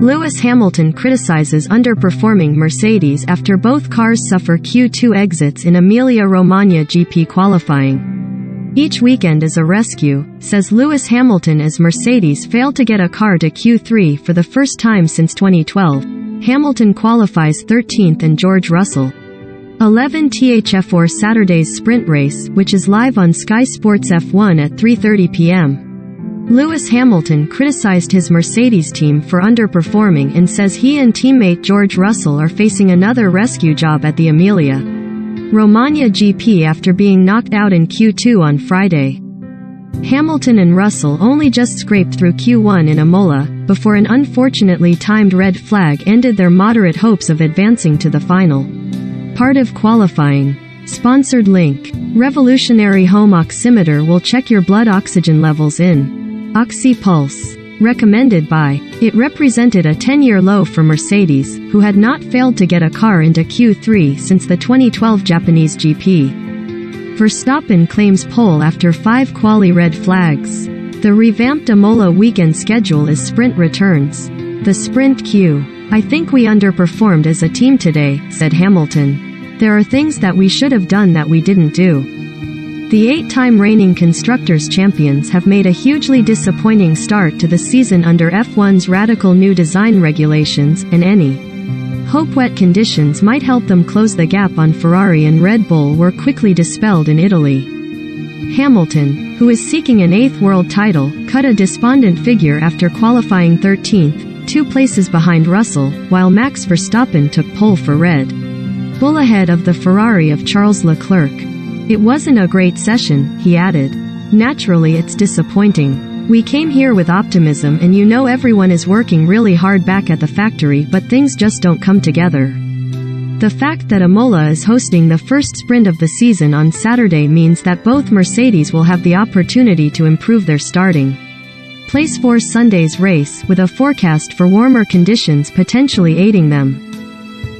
Lewis Hamilton criticizes underperforming Mercedes after both cars suffer Q2 exits in Emilia-Romagna GP qualifying. Each weekend is a rescue, says Lewis Hamilton as Mercedes failed to get a car to Q3 for the first time since 2012. Hamilton qualifies 13th and George Russell 11th. THF4 Saturday's sprint race, which is live on Sky Sports F1 at 3:30 p.m. Lewis Hamilton criticized his Mercedes team for underperforming and says he and teammate George Russell are facing another rescue job at the Emilia-Romagna GP after being knocked out in Q2 on Friday. Hamilton and Russell only just scraped through Q1 in Imola, before an unfortunately timed red flag ended their moderate hopes of advancing to the final part of qualifying. Sponsored link. Revolutionary home oximeter will check your blood oxygen levels in Oxy Pulse. Recommended by. It represented a 10-year low for Mercedes, who had not failed to get a car into Q3 since the 2012 Japanese GP. Verstappen claims pole after 5 quali red flags. The revamped Imola weekend schedule is sprint returns. The sprint Q. I think we underperformed as a team today, said Hamilton. There are things that we should have done that we didn't do. The 8-time reigning Constructors' Champions have made a hugely disappointing start to the season under F1's radical new design regulations, and any hope wet conditions might help them close the gap on Ferrari and Red Bull were quickly dispelled in Italy. Hamilton, who is seeking an 8th world title, cut a despondent figure after qualifying 13th, 2 places behind Russell, while Max Verstappen took pole for Red Bull ahead of the Ferrari of Charles Leclerc. It wasn't a great session, he added. Naturally it's disappointing. We came here with optimism and you know everyone is working really hard back at the factory but things just don't come together. The fact that Imola is hosting the first sprint of the season on Saturday means that both Mercedes will have the opportunity to improve their starting place for Sunday's race, with a forecast for warmer conditions potentially aiding them.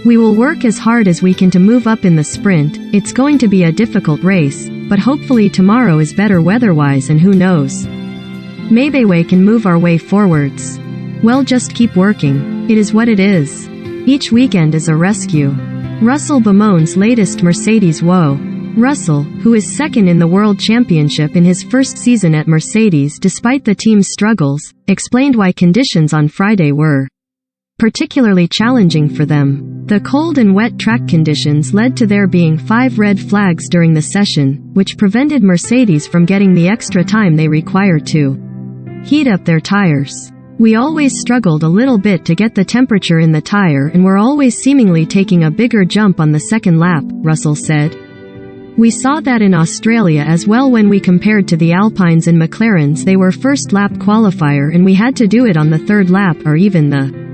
We will work as hard as we can to move up in the sprint. It's going to be a difficult race, but hopefully tomorrow is better weather-wise and who knows, maybe we can move our way forwards. Well, just keep working. It is what it is. Each weekend is a rescue. Russell bemoans latest Mercedes woe. Russell, who is second in the World Championship in his first season at Mercedes despite the team's struggles, explained why conditions on Friday were particularly challenging for them. The cold and wet track conditions led to there being 5 red flags during the session, which prevented Mercedes from getting the extra time they required to heat up their tires. We always struggled a little bit to get the temperature in the tire and were always seemingly taking a bigger jump on the second lap, Russell said. We saw that in Australia as well when we compared to the Alpines and McLarens. They were first lap qualifier and we had to do it on the 3rd lap or even the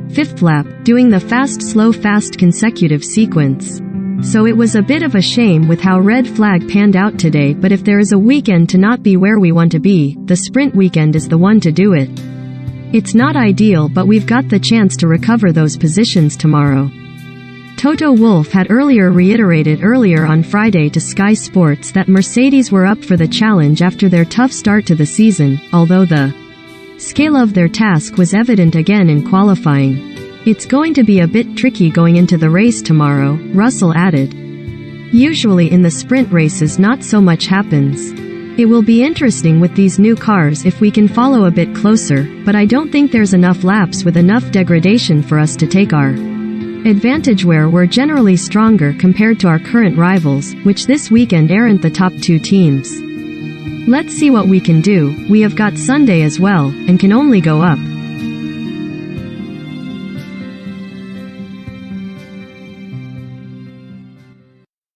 5th lap, doing the fast slow fast consecutive sequence. So it was a bit of a shame with how red flag panned out today, but if there is a weekend to not be where we want to be, the sprint weekend is the one to do it. It's not ideal but we've got the chance to recover those positions tomorrow. Toto Wolff had reiterated earlier on Friday to Sky Sports that Mercedes were up for the challenge after their tough start to the season, although the scale of their task was evident again in qualifying. It's going to be a bit tricky going into the race tomorrow, Russell added. Usually in the sprint races not so much happens. It will be interesting with these new cars if we can follow a bit closer, but I don't think there's enough laps with enough degradation for us to take our advantage where we're generally stronger compared to our current rivals, which this weekend aren't the top 2 teams. Let's see what we can do. We have got Sunday as well, and can only go up.